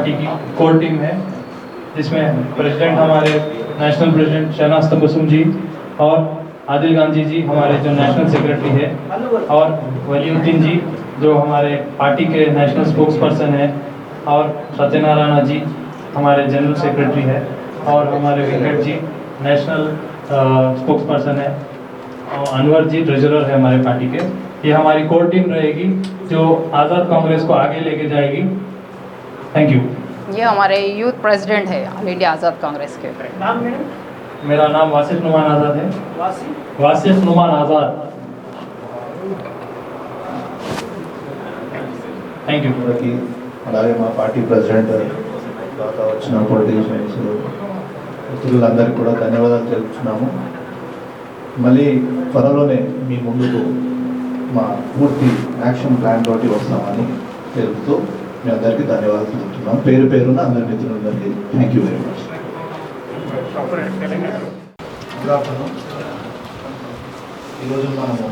Party की core team है, जिसमें प्रेसिडेंट हमारे नेशनल प्रेसिडेंट शहनाज तबस्सुम जी और आदिल गांधी जी हमारे जो नेशनल सेक्रेटरी है, और वलीउद्दीन जी जो हमारे पार्टी के नेशनल स्पोक्स पर्सन है, और सत्यनारायण जी हमारे जनरल सेक्रेटरी है, और हमारे Venkat ji national spokes person है, और अनवर जी ट्रेजरर है हमारे पार्टी के। ये हमारी कोर टीम रहेगी जो आज़ाद कांग्रेस को आगे लेके जाएगी। Thank you. ये हमारे यूथ प्रेसिडेंट है ऑल इंडिया आज़ाद कांग्रेस के। नाम है? मेरा नाम वासिफ नुमान आज़ाद है। वासिफ नुमान आज़ाद। Thank you. అలాగే మా పార్టీ ప్రెసిడెంట్ తర్వాత వచ్చిన పొలిటీషియన్స్ మిత్రులందరికీ కూడా ధన్యవాదాలు తెలుపుతున్నాము. మళ్ళీ త్వరలోనే మీ ముందుకు మా పూర్తి యాక్షన్ ప్లాన్ తోటి వస్తామని తెలుపుతూ మీ అందరికీ ధన్యవాదాలు తెలుపుతున్నాం. పేరు పేరున అందరి మిత్రులందరికీ thank you very much. Good afternoon. ఈరోజు మనము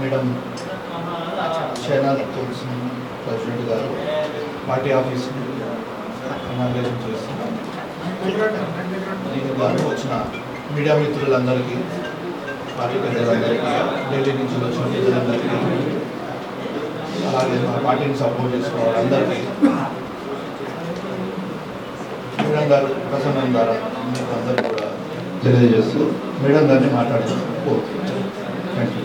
మేడం షహనాజ్ తబస్సుమ్ ప్రెసిడెంట్ గారు పార్టీ ఆఫీస్ ఇనాగ్రేషన్ చేస్తున్నాం. దీని ద్వారా వచ్చిన మీడియా మిత్రులందరికీ, పార్టీ పెద్దలందరికీ, ఢిల్లీ నుంచి వచ్చిన ప్రజలందరికీ, అలాగే మా పార్టీని సపోర్ట్ చేసిన వాళ్ళందరికీ మేడం గారు ప్రసన్నం ద్వారా మీకు అందరూ కూడా తెలియజేస్తూ మేడం గారిని మాట్లాడుతూ థ్యాంక్ యూ.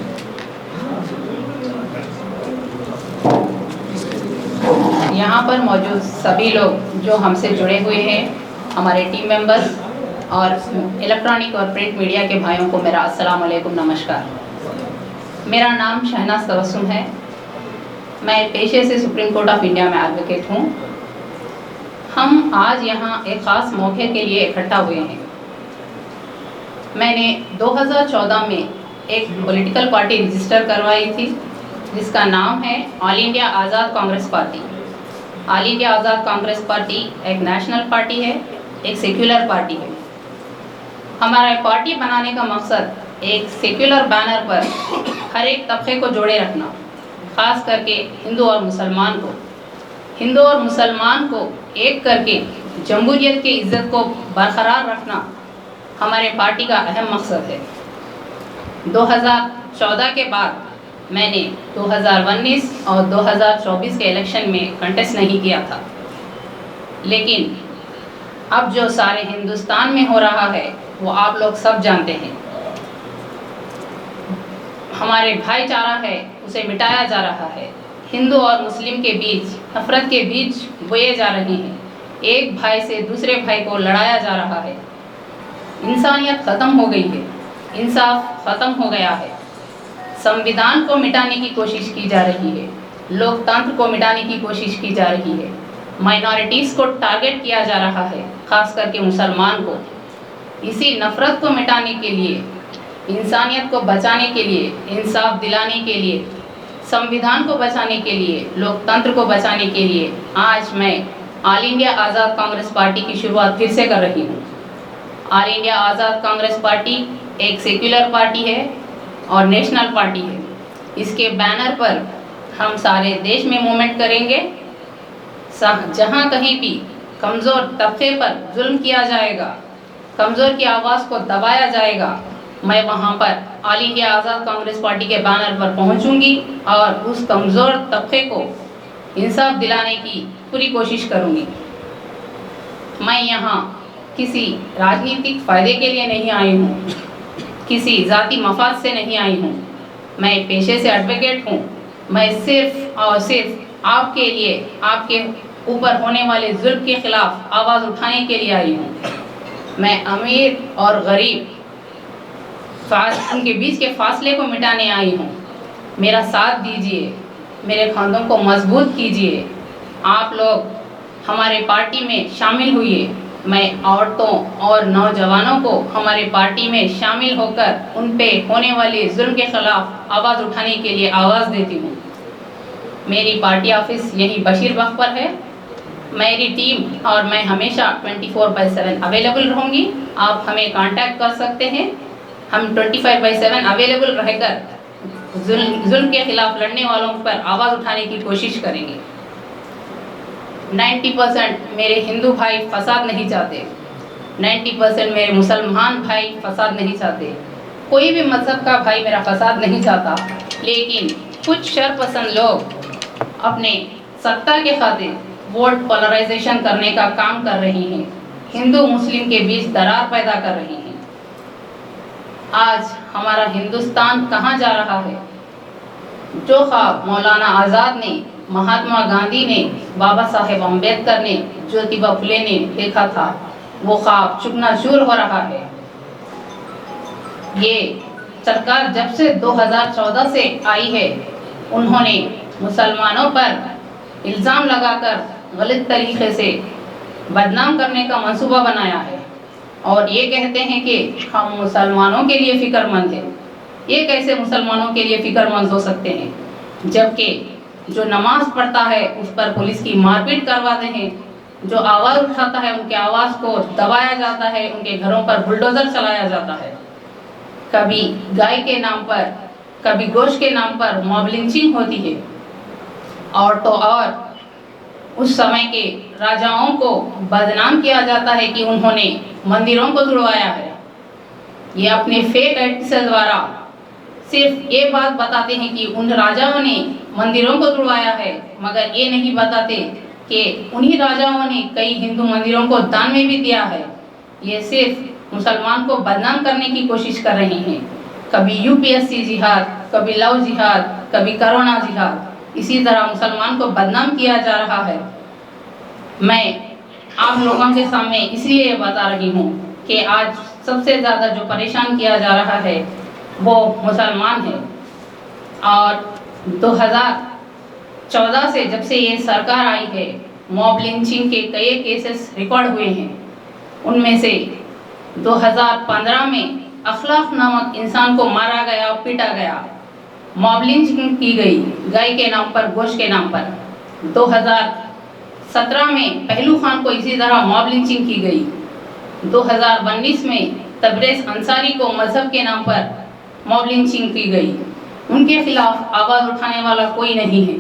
यहाँ पर मौजूद सभी लोग जो हमसे जुड़े हुए हैं, हमारे टीम मेंबर्स और इलेक्ट्रॉनिक और प्रिंट मीडिया के भाइयों को मेरा अस्सलाम वालेकुम, नमस्कार। मेरा नाम शहनाज तबस्सुम है। मैं पेशे से सुप्रीम कोर्ट ऑफ इंडिया में एडवोकेट हूँ। हम आज यहाँ एक ख़ास मौके के लिए इकट्ठा हुए हैं। मैंने 2014 में एक पॉलिटिकल पार्टी रजिस्टर करवाई थी जिसका नाम है all India Azad Congress party. All India Azad Congress party एक नेशनल पार्टी है, एक सेक्युलर पार्टी है। हमारा पार्टी बनाने का मकसद एक सेक्युलर बैनर पर हर एक तबके को जोड़े रखना, ख़ास करके हिंदू और मुसलमान को एक करके जमहूरियत की इज़्ज़त को बरकरार रखना हमारे पार्टी का अहम मकसद है। 2014 के बाद मैंने 2019 और 2024 के इलेक्शन में कंटेस्ट नहीं किया था, लेकिन अब जो सारे हिंदुस्तान में हो रहा है वो आप लोग सब जानते हैं। हमारे भाईचारा है उसे मिटाया जा रहा है। हिंदू और मुस्लिम के बीच नफरत के बीज बोए जा रहे हैं। एक भाई से दूसरे भाई को लड़ाया जा रहा है। इंसानियत ख़त्म हो गई है, इंसाफ ख़त्म हो गया है। संविधान को मिटाने की कोशिश की जा रही है, लोकतंत्र को मिटाने की कोशिश की जा रही है, माइनॉरिटीज़ को टारगेट किया जा रहा है, ख़ास करके मुसलमान को। इसी नफ़रत को मिटाने के लिए, इंसानियत को बचाने के लिए, इंसाफ दिलाने के लिए, संविधान को बचाने के लिए, लोकतंत्र को बचाने के लिए आज मैं all India Azad Congress party की शुरुआत फिर से कर रही हूँ। All India Azad Congress party एक सेक्युलर पार्टी है और नेशनल पार्टी है। इसके बैनर पर हम सारे देश में मूवमेंट करेंगे। जहाँ कहीं भी कमज़ोर तबके पर जुल्म किया जाएगा, कमज़ोर की आवाज़ को दबाया जाएगा, मैं वहाँ पर all India Azad Congress party के बैनर पर पहुँचूँगी और उस कमज़ोर तबके को इंसाफ दिलाने की पूरी कोशिश करूँगी। मैं यहाँ किसी राजनीतिक फ़ायदे के लिए नहीं आई हूँ, किसी ज़ाती मफाद से नहीं आई हूँ। मैं पेशे से एडवोकेट हूँ। मैं सिर्फ़ और सिर्फ आपके लिए, आपके ऊपर होने वाले जुल्म के ख़िलाफ़ आवाज़ उठाने के लिए आई हूँ। मैं अमीर और गरीब उनके बीच के फासले को मिटाने आई हूँ। मेरा साथ दीजिए, मेरे खानों को मजबूत कीजिए। आप लोग हमारे पार्टी में शामिल हुए। मैं औरतों और नौजवानों को हमारे पार्टी में शामिल होकर उन पे होने वाले जुल्म के ख़िलाफ़ आवाज़ उठाने के लिए आवाज़ देती हूँ। मेरी पार्टी ऑफिस यहीं बशीरबाग पर है। मेरी टीम और मैं हमेशा 24/7 अवेलेबल रहूँगी। आप हमें कांटेक्ट कर सकते हैं। हम 25/7 अवेलेबल रहकर जुल्म के खिलाफ लड़ने वालों पर आवाज़ उठाने की कोशिश करेंगे। 90% मेरे हिंदू भाई फसाद नहीं चाहते, 90% मेरे मुसलमान भाई फसाद नहीं चाहते, कोई भी मज़हब का भाई मेरा फसाद नहीं चाहता। लेकिन कुछ शरपसंद लोग अपने सत्ता के खातिर वोट पोलराइजेशन करने का काम कर रहे हैं, हिंदू मुस्लिम के बीच दरार पैदा कर रहे हैं। आज हमारा हिंदुस्तान कहाँ जा रहा है? जो ख्वाब मौलाना आज़ाद ने, महात्मा गांधी ने, बाबा साहेब अम्बेडकर ने, ज्योतिबा फुले ने देखा था, वो ख्वाब चूकना-चूर हो रहा है। ये सरकार जब से 2014 से आई है, उन्होंने मुसलमानों पर इल्ज़ाम लगाकर गलत तरीके से बदनाम करने का मंसूबा बनाया है और ये कहते हैं कि हम मुसलमानों के लिए फ़िक्रमंद हैं। ये कैसे मुसलमानों के लिए फ़िक्रमंद हो सकते हैं, जबकि जो नमाज पढ़ता है उस पर पुलिस की मारपीट करवाते हैं, जो आवाज़ उठाता है उनके आवाज़ को दबाया जाता है, उनके घरों पर बुलडोज़र चलाया जाता है। कभी गाय के नाम पर, कभी गोश्त के नाम पर मॉब लिंचिंग होती है। और तो और उस समय के राजाओं को बदनाम किया जाता है कि उन्होंने मंदिरों को तुड़वाया है। ये अपने फेक एडिशन द्वारा सिर्फ ये बात बताते हैं कि उन राजाओं ने मंदिरों को तुड़वाया है, मगर ये नहीं बताते कि उन्हीं राजाओं ने कई हिंदू मंदिरों को दान में भी दिया है। ये सिर्फ मुसलमान को बदनाम करने की कोशिश कर रहे हैं। कभी यूपीएससी जिहाद, कभी लव जिहाद, कभी कोरोना जिहाद, इसी तरह मुसलमान को बदनाम किया जा रहा है। मैं आप लोगों के सामने इसलिए ये बता रही हूँ कि आज सबसे ज़्यादा जो परेशान किया जा रहा है वो मुसलमान है। और 2014 से जब से ये सरकार आई है, मॉब लिंचिंग के कई केसेस रिकॉर्ड हुए हैं। उनमें से 2015 में अखलाक नामक इंसान को मारा गया, पीटा गया, मॉब लिंचिंग की गई गाय के नाम पर, गोश्त के नाम पर। 2017 में पहलू खान को इसी तरह मॉब लिंचिंग की गई। 2019 में तबरेज़ अंसारी को मजहब के नाम पर मॉब लिंचिंग की गई। उनके खिलाफ आवाज़ उठाने वाला कोई नहीं है।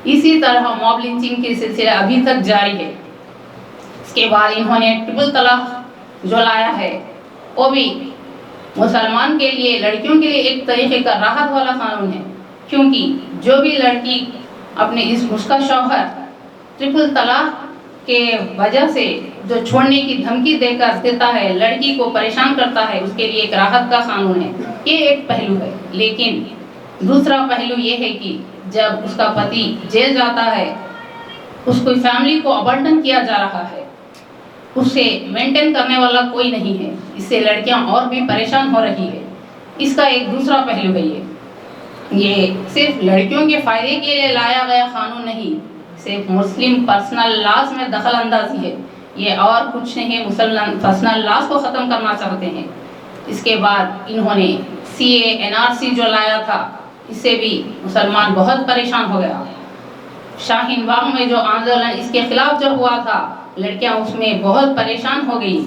इसी तरह मॉब लिंचिंग के सिलसिला अभी तक जारी है। इसके बाद इन्होंने ट्रिपल तलाक जो लाया है, वो भी मुसलमान के लिए, लड़कियों के लिए एक तरीके का राहत वाला कानून है, क्योंकि जो भी लड़की अपने उसका शौहर ट्रिपल तलाक के वजह से जो छोड़ने की धमकी देकर देता है, लड़की को परेशान करता है, उसके लिए एक राहत का कानून है। ये एक पहलू है। लेकिन दूसरा पहलू ये है कि जब उसका पति जेल जाता है, उसको फैमिली को अबंडन किया जा रहा है, उसे मेंटेन करने वाला कोई नहीं है। इससे लड़कियां और भी परेशान हो रही है। इसका एक दूसरा पहलू है। ये सिर्फ लड़कियों के फ़ायदे के लिए लाया गया कानून नहीं, सिर्फ मुस्लिम पर्सनल लॉज में दखल अंदाजी है। ये और कुछ नहीं है, मुसलमान पर्सनल लॉज को ख़त्म करना चाहते हैं। इसके बाद इन्होंने CA NRC जो लाया था, इससे भी मुसलमान बहुत परेशान हो गया। शाहीन बाग में जो आंदोलन इसके खिलाफ जो हुआ था, लड़कियां उसमें बहुत परेशान हो गई।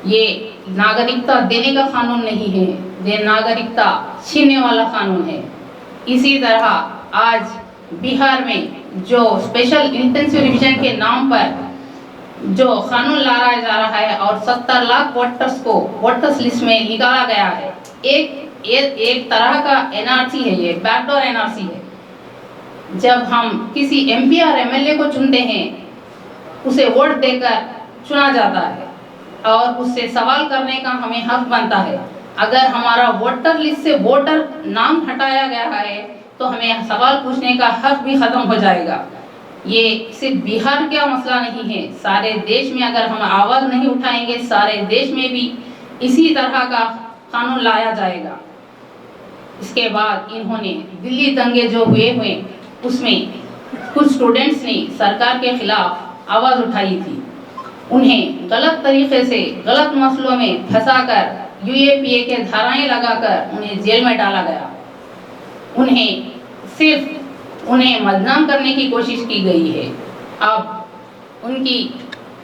ये नागरिकता देने का कानून नहीं है, ये नागरिकता छीनने वाला कानून है। इसी तरह आज बिहार में जो स्पेशल इंटेंसिव रिवीजन के नाम पर जो कानून लाया जा रहा है और 70 लाख वोटर्स को वोटर्स लिस्ट में निकाला गया है, एक तरह का NRC है, ये बैकडोर NRC है। जब हम किसी MP और MLA को चुनते हैं, उसे वोट देकर चुना जाता है और उससे सवाल करने का हमें हक बनता है। अगर हमारा वोटर लिस्ट से वोटर नाम हटाया गया है, तो हमें सवाल पूछने का हक भी ख़त्म हो जाएगा। ये सिर्फ बिहार का मसला नहीं है, सारे देश में अगर हम आवाज़ नहीं उठाएंगे, सारे देश में भी इसी तरह का कानून लाया जाएगा। इसके बाद इन्होंने दिल्ली दंगे जो हुए उसमें कुछ स्टूडेंट्स ने सरकार के खिलाफ आवाज़ उठाई थी। उन्हें गलत तरीके से गलत मसलों में फंसाकर UAPA के धाराएं लगाकर उन्हें जेल में डाला गया। उन्हें बदनाम करने की कोशिश की गई है। अब उनकी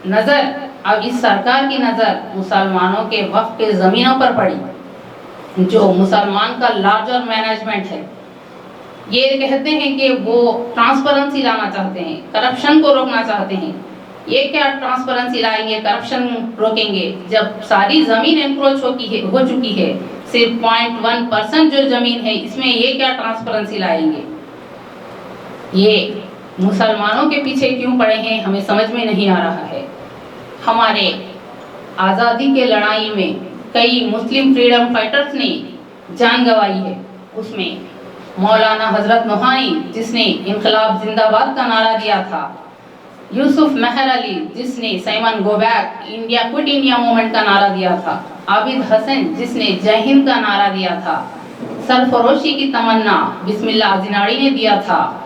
नज़र, अब इस सरकार की नज़र मुसलमानों के वक्फ के ज़मीनों पर पड़ी। जो मुसलमान का लार्जर मैनेजमेंट है, ये कहते हैं कि वो ट्रांसपेरेंसी लाना चाहते हैं, करप्शन को रोकना चाहते हैं। ये क्या ट्रांसपेरेंसी लाएंगे, करप्शन रोकेंगे, जब सारी जमीन एनक्रोच हो चुकी है, सिर्फ 0.1% जो जमीन है इसमें ये क्या ट्रांसपेरेंसी लाएंगे। ये मुसलमानों के पीछे क्यों पड़े हैं हमें समझ में नहीं आ रहा है। हमारे आज़ादी के लड़ाई में कई मुस्लिम फ्रीडम फाइटर्स ने जान गंवाई है, उसमें मौलाना हजरत नूहानी जिसने इनकलाब जिंदाबाद का नारा दिया था, यूसुफ मेहर अली जिसने Simon go back India quit India movement का नारा दिया था, आबिद हसन जिसने जय हिंद का नारा दिया था, सरफरोशी की तमन्ना बिस्मिल्लाह जिनाड़ी ने दिया था,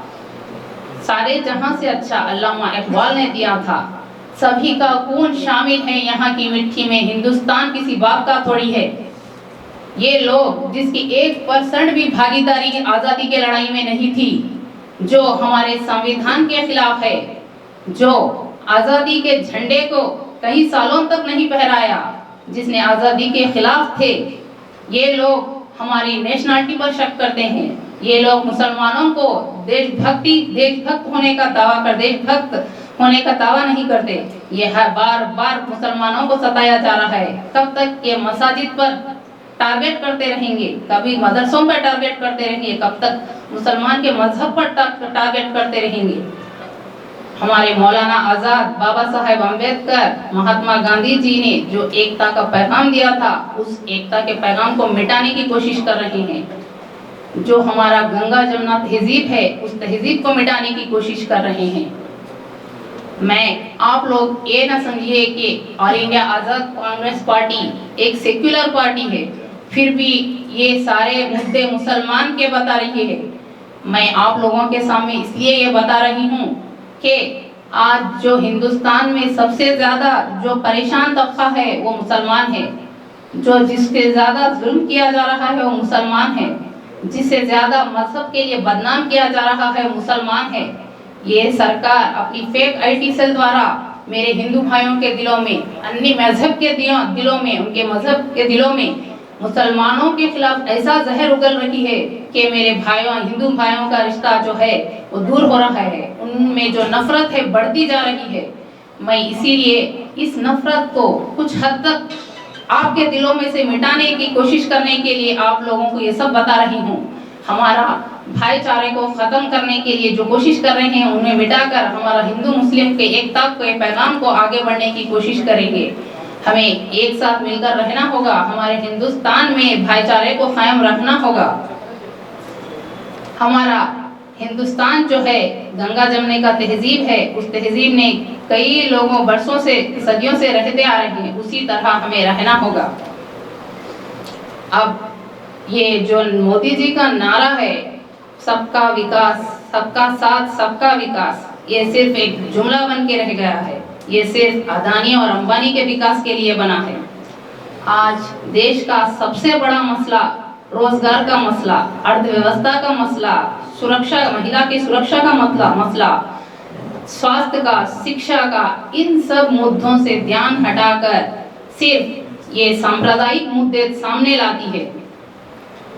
सारे जहां से अच्छा अल्लामा इकबाल ने दिया था। सभी का खून शामिल है यहाँ की मिट्टी में, हिंदुस्तान किसी बाप का थोड़ी है। ये लोग जिसकी 1% भी भागीदारी आज़ादी के लड़ाई में नहीं थी, जो हमारे संविधान के खिलाफ है, जो आज़ादी के झंडे को कई सालों तक नहीं फहराया, जिसने आज़ादी के खिलाफ थे, ये लोग हमारी नेशनलिटी पर शक करते हैं। ये लोग मुसलमानों को देशभक्त होने का दावा नहीं करते। ये बार बार मुसलमानों को सताया जा रहा है। कब तक ये मसाजिद पर टारगेट करते रहेंगे, कभी मदरसों पर टारगेट करते रहेंगे, कब तक मुसलमान के मजहब पर टारगेट करते रहेंगे। हमारे मौलाना आज़ाद, बाबा साहेब अम्बेडकर, महात्मा गांधी जी ने जो एकता का पैगाम दिया था, उस एकता के पैगाम को मिटाने की कोशिश कर रहे हैं। जो हमारा गंगा जमुना तहजीब है, उस तहजीब को मिटाने की कोशिश कर रहे हैं। मैं आप लोग ये ना समझिए कि all India Azad Congress party एक सेक्युलर पार्टी है, फिर भी ये सारे मुद्दे मुसलमान के बता रही है। मैं आप लोगों के सामने इसलिए ये बता रही हूँ कि आज जो हिंदुस्तान में सबसे ज़्यादा जो परेशान तबका है वो मुसलमान है, जो जिसके ज़्यादा जुल्म किया जा रहा है वो मुसलमान है, जिससे ज़्यादा मजहब के लिए बदनाम किया जा रहा है मुसलमान है। ये सरकार अपनी फेक आईटी सेल द्वारा मेरे हिंदू भाइयों के दिलों में, अन्य मजहब के दिलों में, उनके मजहब के दिलों में मुसलमानों के खिलाफ ऐसा जहर उगल रही है कि मेरे भाइयों, हिंदू भाइयों का रिश्ता जो है वो दूर हो रहा है, उनमें जो नफरत है बढ़ती जा रही है। मैं इसीलिए इस नफरत को कुछ हद तक आपके दिलों में से मिटाने की कोशिश करने के लिए आप लोगों को ये सब बता रही हूँ। हमारा भाईचारे को खत्म करने के लिए जो कोशिश कर रहे हैं, उन्हें मिटाकर हमारा हिंदू मुस्लिम के एकता के पैगाम को आगे बढ़ने की कोशिश करेंगे। हमें एक साथ मिलकर रहना होगा, हमारे हिंदुस्तान में भाईचारे को कायम रखना होगा। हमारा हिंदुस्तान जो है गंगा जमुने का तहजीब है, उस तहजीब ने कई लोगों बरसों से, सदियों से रहते आ रहे हैं, उसी तरह हमें रहना होगा। अब ये जो मोदी जी का नारा है, सबका विकास, सबका साथ, सबका विकास, ये सिर्फ एक जुमला बन के रह गया है। ये सिर्फ अदानी और अंबानी के विकास के लिए बना है। आज देश का सबसे बड़ा मसला रोजगार का मसला, अर्थव्यवस्था का मसला, सुरक्षा, महिला की सुरक्षा का मसला, स्वास्थ्य का, शिक्षा का, इन सब मुद्दों से ध्यान हटाकर सिर्फ ये सांप्रदायिक मुद्दे सामने लाती है।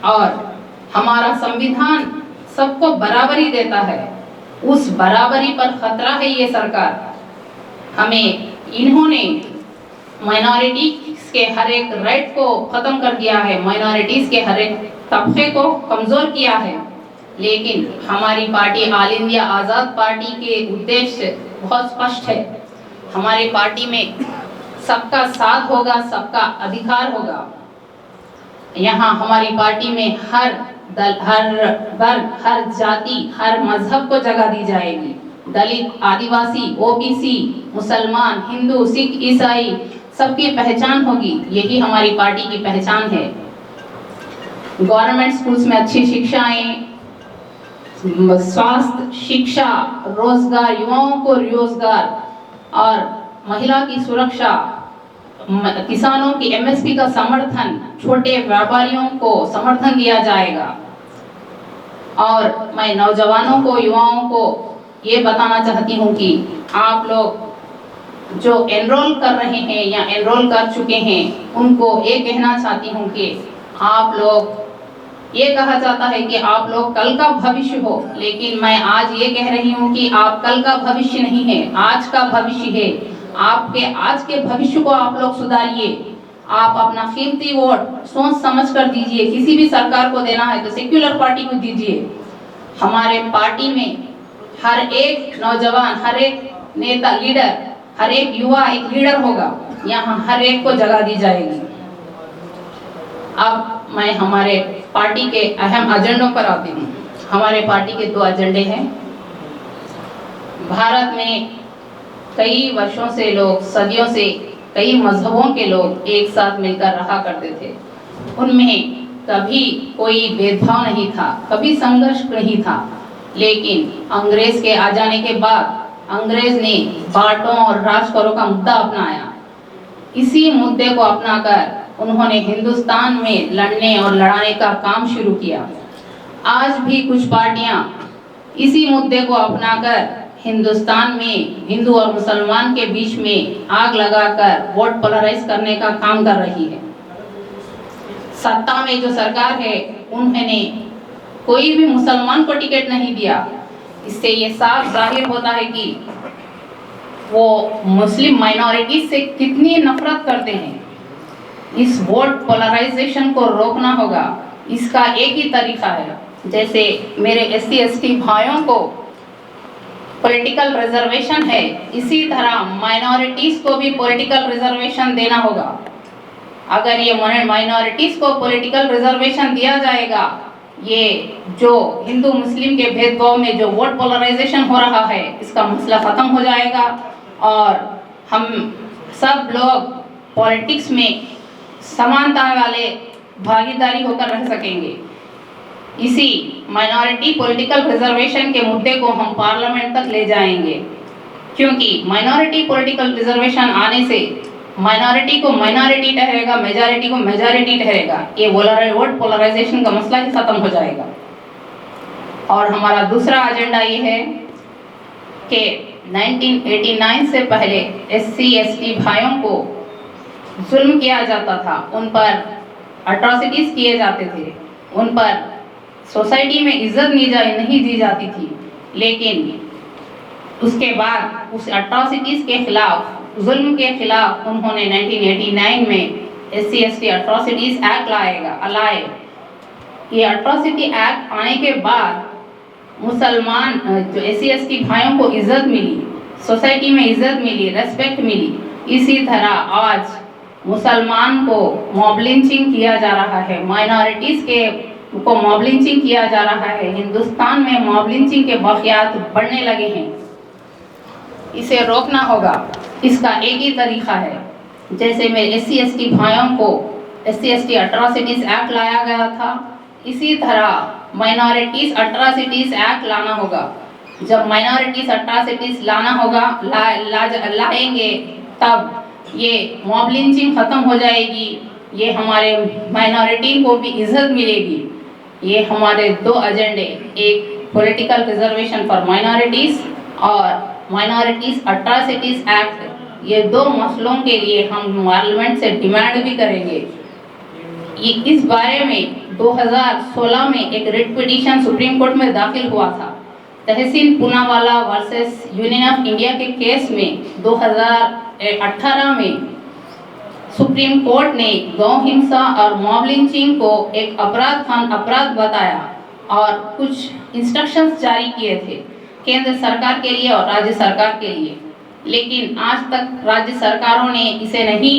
और हमारा संविधान सबको बराबरी देता है, उस बराबरी पर खतरा है ये सरकार। हमें इन्होंने माइनॉरिटीज के हर एक राइट को खत्म कर दिया है, माइनॉरिटीज के हर एक तबके को कमजोर किया है। लेकिन हमारी पार्टी ऑल इंडिया आज़ाद पार्टी के उद्देश्य बहुत स्पष्ट है। हमारी पार्टी में सबका साथ होगा, सबका अधिकार होगा। यहाँ हमारी पार्टी में हर दल, हर वर्ग, हर जाति, हर मजहब को जगह दी जाएगी। दलित, आदिवासी, ओबीसी, मुसलमान, हिंदू, सिख, ईसाई, सबकी पहचान होगी। यही हमारी पार्टी की पहचान है। गवर्नमेंट स्कूल्स में अच्छी शिक्षाएं, स्वास्थ्य, शिक्षा, रोजगार, युवाओं को रोजगार और महिला की सुरक्षा, किसानों की एमएसपी का समर्थन, छोटे व्यापारियों को समर्थन दिया जाएगा। और मैं नौजवानों को, युवाओं को ये बताना चाहती हूँ कि आप लोग जो एनरोल कर रहे हैं या एनरोल कर चुके हैं, उनको ये कहना चाहती हूँ कि आप लोग ये कहा जाता है कि आप लोग कल का भविष्य हो, लेकिन मैं आज ये कह रही हूँ कि आप कल का भविष्य नहीं है, आज का भविष्य है। आपके आज के भविष्य को आप लोग सुधारिए। आप अपना कीमती वोट सोच समझ कर दीजिए। किसी भी सरकार को देना है तो सेक्युलर पार्टी को दीजिए। हमारे पार्टी में हर एक नौजवान, हर एक नेता, लीडर, हर एक युवा एक लीडर होगा। यहाँ हर एक को जगह दी जाएगी। अब मैं हमारे पार्टी के अहम एजेंडों पर आती हूँ। हमारे पार्टी के 2 एजेंडे हैं। भारत में कई वर्षों से लोग, सदियों से कई मजहबों के लोग एक साथ मिलकर रहा करते थे। उनमें कभी कोई भेदभाव नहीं था, कभी संघर्ष नहीं था। लेकिन अंग्रेज के आ जाने के बाद अंग्रेज ने बांटो और राज करो का मुद्दा अपनाया। इसी मुद्दे को अपनाकर उन्होंने हिंदुस्तान में लड़ने और लड़ाने का काम शुरू किया। आज भी कुछ पार्टियां इसी मुद्दे को अपनाकर हिंदुस्तान में हिंदू और मुसलमान के बीच में आग लगाकर वोट पोलराइज करने का काम कर रही है। सत्ता में जो सरकार है, उन्होंने कोई भी मुसलमान को टिकट नहीं दिया। इससे ये साफ जाहिर होता है कि वो मुस्लिम माइनॉरिटी से कितनी नफरत करते हैं। इस वोट पोलराइजेशन को रोकना होगा। इसका एक ही तरीका है, जैसे मेरे SC ST भाइयों को पॉलिटिकल रिजर्वेशन है, इसी तरह माइनॉरिटीज को भी पॉलिटिकल रिजर्वेशन देना होगा। अगर ये माइनॉरिटीज को पॉलिटिकल रिजर्वेशन दिया जाएगा, ये जो हिंदू मुस्लिम के भेदभाव में जो वोट पोलराइजेशन हो रहा है, इसका मसला ख़त्म हो जाएगा और हम सब लोग पॉलिटिक्स में समानता वाले भागीदारी होकर रह सकेंगे। इसी माइनॉरिटी पॉलिटिकल रिजर्वेशन के मुद्दे को हम पार्लियामेंट तक ले जाएंगे, क्योंकि माइनॉरिटी पॉलिटिकल रिजर्वेशन आने से माइनॉरिटी को माइनॉरिटी ठहरेगा, मेजॉरिटी को मेजॉरिटी ठहरेगा। ये वोट पोलराइजेशन का मसला ही खत्म हो जाएगा। और हमारा दूसरा एजेंडा ये है कि 1989 से पहले SC ST भाइयों को जुल्म किया जाता था, उन पर अट्रॉसिटीज किए जाते थे, उन पर सोसाइटी में इज्जत नहीं दी जाती थी। लेकिन उसके बाद उस अट्रॉसिटीज के खिलाफ, जुल्म के खिलाफ उन्होंने 1989 में SC ST अट्रॉसिटीज एक्ट लाए। ये अट्रॉसिटी एक्ट आने के बाद मुसलमान जो SC ST भाइयों को इज्जत मिली, सोसाइटी में इज्जत मिली, रेस्पेक्ट मिली। इसी तरह आज मुसलमान को मॉब लिंचिंग किया जा रहा है, माइनॉरिटीज़ को मॉब लिंचिंग किया जा रहा है। हिंदुस्तान में मॉब लिंचिंग के वाक़यात बढ़ने लगे हैं। इसे रोकना होगा। इसका एक ही तरीका है, जैसे मेरे SC ST भाइयों को SC ST अट्रॉसिटीज़ एक्ट लाया गया था, इसी तरह माइनॉरिटीज़ अट्रॉसिटीज़ एक्ट लाना होगा। जब माइनॉरिटीज़ अट्रॉसिटीज़ लाना होगा, लाएंगे, तब ये मॉब लिंचिंग ख़त्म हो जाएगी। ये हमारे माइनॉरिटी को भी इज्जत मिलेगी। ये हमारे 2 एजेंडे, एक पॉलिटिकल रिजर्वेशन फॉर माइनॉरिटीज़ और माइनॉरिटीज़ अट्रॉसिटीज़ एक्ट, ये 2 मसलों के लिए हम पार्लियामेंट से डिमांड भी करेंगे। इस बारे में 2016 में एक रिट पिटीशन सुप्रीम कोर्ट में दाखिल हुआ था। Tehseen Poonawalla versus Union of India के केस में 2018 में सुप्रीम कोर्ट ने गौ हिंसा और मॉब लिंचिंग को एक अपराध बताया और कुछ इंस्ट्रक्शंस जारी किए थे केंद्र सरकार के लिए और राज्य सरकार के लिए। लेकिन आज तक राज्य सरकारों ने इसे नहीं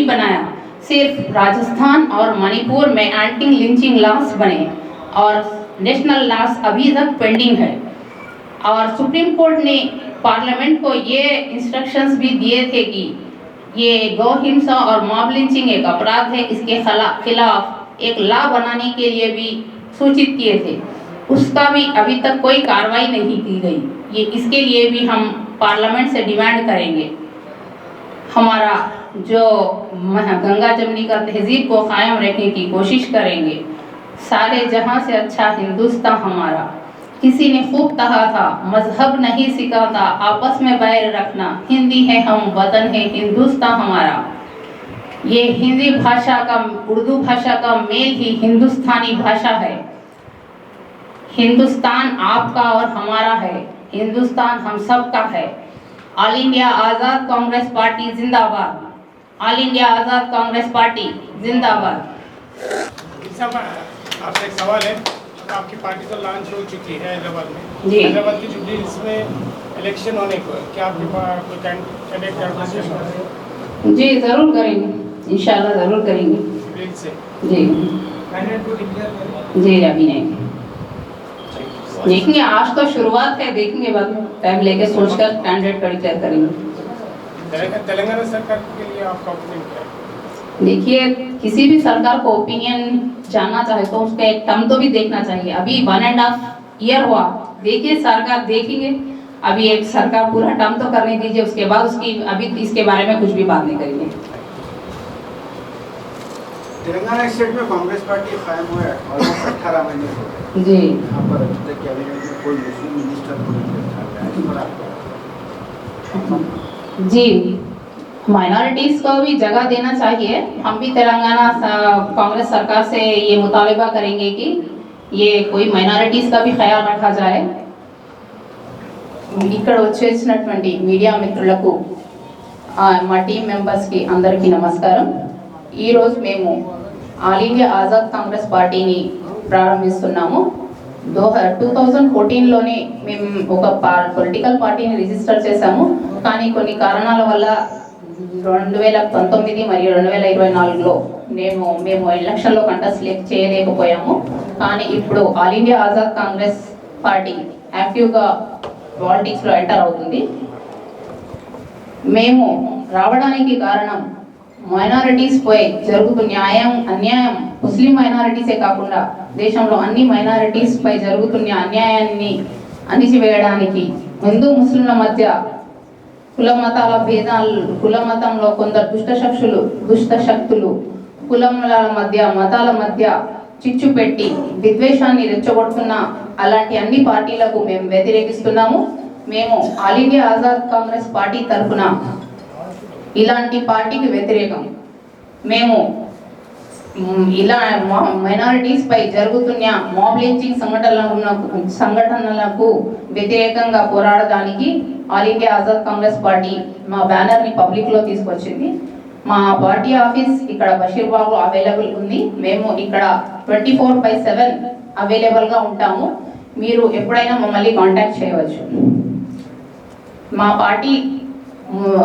बनाया। सिर्फ राजस्थान और मणिपुर में एंटी लिंचिंग लॉस बने और नेशनल लॉस अभी तक पेंडिंग है। और सुप्रीम कोर्ट ने पार्लियामेंट को ये इंस्ट्रक्शंस भी दिए थे कि ये गौ हिंसा और मॉब लिंचिंग एक अपराध है, इसके खिलाफ एक लॉ बनाने के लिए भी सूचित किए थे। उसका भी अभी तक कोई कार्रवाई नहीं की गई। ये इसके लिए भी हम पार्लियामेंट से डिमांड करेंगे। हमारा जो गंगा जमनी का तहजीब को कायम रखने की कोशिश करेंगे। सारे जहां से अच्छा हिंदुस्तान हमारा। किसी ने खूब कहा था, मजहब नहीं सिखाता आपस में बैर रखना, हिंदी है हम, वतन है हिंदुस्तान हमारा। ये हिंदी भाषा का, उर्दू भाषा का मेल ही हिंदुस्तानी भाषा है। हिंदुस्तान आपका और हमारा है, हिंदुस्तान हम सब का है। All India Azad Congress party जिंदाबाद, all India Azad Congress party जिंदाबाद। आपसे एक सवाल है, आपकी पार्टी तो लॉन्च हो चुकी है हैदराबाद में। जी। हैदराबाद की जुबली इसमें इलेक्शन होने को क्या आपके पास कोई कैंडिडेट का जी ज़रूर करेंगे, इंशाल्लाह ज़रूर करेंगे। जुबली से जी जी अभी नहीं, देखेंगे। आज तो शुरुआत है, देखेंगे बाद में टाइम लेके सोचकर कैंडिडेट का डिक्लेयर करेंगे। तेलंगाना सरकार के लिए आपका ओपिनियन क्या है? देखिए, किसी भी सरकार को ओपिनियन जानना चाहे तो उसका एक टर्म तो भी देखना चाहिए। अभी 1.5 ईयर हुआ, देखिए सरकार देखेंगे। अभी एक सरकार पूरा टर्म तो करने दीजिए, उसके बाद उसकी अभी इसके बारे में कुछ भी बात नहीं करेंगे। तेलंगाना स्टेट में कांग्रेस पार्टी कायम हुआ है और 18 महीने हो गए। जी यहाँ पर अभी तक कैबिनेट में कोई मुस्लिम मिनिस्टर को नहीं बैठा है। इस पर आपका जी, माइनॉरिटीज़ को भी जगह देना चाहिए। हम भी तेलंगाना कांग्रेस सरकार से ये मुतालबा करेंगे कि ये कोई माइनॉरिटीज़ का भी ख्याल रखा जाए। ఇక్కడ వచ్చేసినటువంటి మీడియా మిత్రులకు మా టీం మెంబర్స్కి అందరికీ నమస్కారం। ఈరోజు మేము ఆల్ ఇండియా ఆజాద్ కాంగ్రెస్ పార్టీని ప్రారంభిస్తున్నాము। 2014లోనే మేము ఒక పొలిటికల్ పార్టీని రిజిస్టర్ చేశాము, కానీ కొన్ని కారణాల వల్ల 2019 మరియు 2024లో మేము ఎలక్షన్లో కంటెస్ట్ చేయలేకపోయాము। కానీ ఇప్పుడు all India Azad Congress party యాక్టివ్గా పాలిటిక్స్లో ఎంటర్ అవుతుంది। మేము రావడానికి కారణం మైనారిటీస్ పై జరుగుతున్న అన్యాయం ముస్లిం మైనారిటీసే కాకుండా దేశంలో అన్ని మైనారిటీస్ పై జరుగుతున్న అన్యాయాన్ని అణిచివేయడానికి, హిందూ ముస్లింల మధ్య కుల మతాల భేదాలు, కుల మతంలో కొందరు దుష్ట శక్తులు కులముల మధ్య మతాల మధ్య చిచ్చు పెట్టి విద్వేషాన్ని రెచ్చగొడుతున్న అలాంటి అన్ని పార్టీలకు మేము వ్యతిరేకిస్తున్నాము। మేము all India Azad Congress party తరఫున ఇలాంటి పార్టీకి వ్యతిరేకం। మేము ఇలా మైనారిటీస్ పై జరుగుతున్న మాబ్ లించింగ్ సంఘటనలకు వ్యతిరేకంగా పోరాడడానికి all India Azad Congress party మా బ్యానర్ని పబ్లిక్లో తీసుకొచ్చింది। మా పార్టీ ఆఫీస్ ఇక్కడ బషీర్బాగ్లో అవైలబుల్ ఉంది। మేము ఇక్కడ 24/7 అవైలబుల్గా ఉంటాము, మీరు ఎప్పుడైనా మమ్మల్ని కాంటాక్ట్ చేయవచ్చు। మా పార్టీ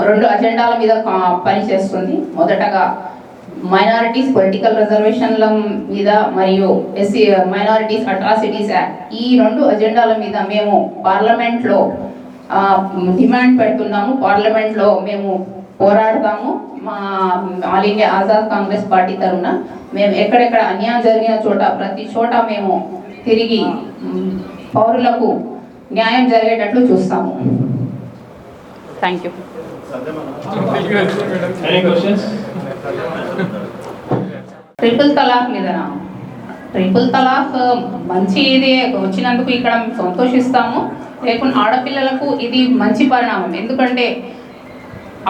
2 అజెండాల మీద పనిచేస్తుంది। మొదటగా మైనారిటీస్ పొలిటికల్ రిజర్వేషన్ల మీద మరియు ఎస్సీ మైనారిటీస్ అట్రాసిటీస్ యాక్ట్, ఈ 2 అజెండాల మీద మేము పార్లమెంట్లో డిమాండ్ పెడుతున్నాము। పార్లమెంట్లో మేము పోరాడతాము। మా all India Azad Congress party తరఫున మేము ఎక్కడెక్కడ అన్యాయం జరిగిన చోట ప్రతి చోట మేము తిరిగి పౌరులకు న్యాయం జరిగేటట్లు చూస్తాము। Thank you. Any questions? Triple talaq మీదనా? ట్రిపుల్ తలాక్ మంచి ఇది వచ్చినందుకు ఇక్కడ మేము సంతోషిస్తాము, లేకుండా ఆడపిల్లలకు ఇది మంచి పరిణామం। ఎందుకంటే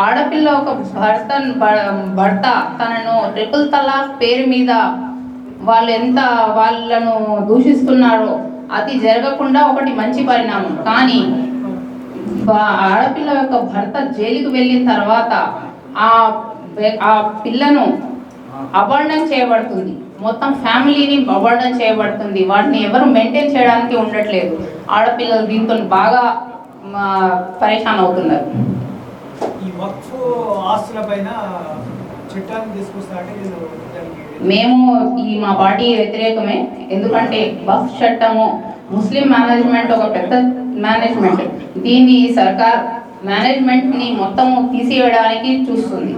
ఆడపిల్ల ఒక భర్త తనను ట్రిపుల్ తలాక్ పేరు మీద వాళ్ళను దూషిస్తున్నారో అది జరగకుండా ఒకటి మంచి పరిణామం। కానీ ఆడపిల్ల యొక్క భర్త జైలుకు వెళ్ళిన తర్వాత ఆ పిల్లను అబాండన్ చేయబడుతుంది, మొత్తం ఫ్యామిలీని అబాండన్ చేయబడుతుంది, వాటిని ఎవరు మెయింటైన్ చేయడానికి ఉండట్లేదు। ఆడపిల్లలు దీంతో బాగా పరేషాన్ అవుతున్నారు। ఈ వక్ఫ్ ఆస్తులపైన చట్టాన్ని తీసుకొస్తారంటే మేము మా పార్టీ వ్యతిరేకమే। ఎందుకంటే వక్ఫ్ చట్టము ముస్లిం మేనేజ్మెంట్ ఒక పెద్ద మేనేజ్మెంట్, దీన్ని సర్కార్ మేనేజ్మెంట్ని మొత్తం తీసివేయడానికి చూస్తుంది।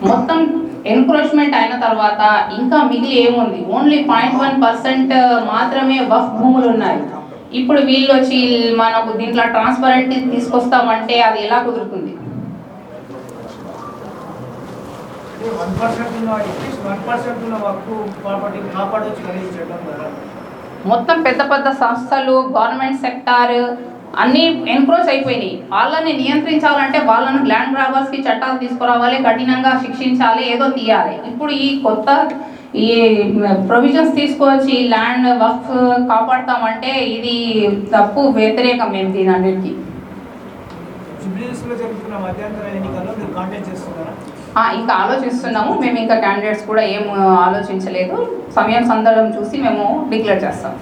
మొత్తం ఎన్క్రోచ్మెంట్ అయిన తర్వాత ఇంకా మిగిలి ఏముంది, ఓన్లీ 0.1% మాత్రమే వక్ఫ్ భూములు ఉన్నాయి। ఇప్పుడు వీళ్ళు వచ్చి మనకు దీంట్లో ట్రాన్స్పరెంట్ తీసుకొస్తామంటే అది ఎలా కుదురుతుంది? 1% ఉన్న వక్ఫ్ ప్రాపర్టీని కాపాడొచ్చు కదా ఈ చట్టం ద్వారా। మొత్తం పెద్ద పెద్ద సంస్థలు, గవర్నమెంట్ సెక్టార్, అన్నీ ఎన్క్రోచ్ అయిపోయినాయి. వాళ్ళని నియంత్రించాలంటే వాళ్ళను ల్యాండ్ గ్రాబర్స్కి చట్టాలు తీసుకురావాలి, కఠినంగా శిక్షించాలి, ఏదో తీయాలి. ఇప్పుడు ఈ కొత్త ఈ ప్రొవిజన్స్ తీసుకొచ్చి ల్యాండ్ వక్ఫ్ కాపాడతామంటే ఇది తప్పు, వ్యతిరేకం మేము దీని అన్నిటికీ. జూబ్లీహిల్స్లో జరుగుతున్న మధ్యంతర ఎన్నికల్లో మీరు కాంటాక్ట్ చేస్తున్నారా? ఇంకా ఆలోచిస్తున్నాము. మేము ఇంకా క్యాండిడేట్స్ కూడా ఏం ఆలోచించలేదు. సమయం సందర్భం చూసి మేము డిక్లేర్ చేస్తాం.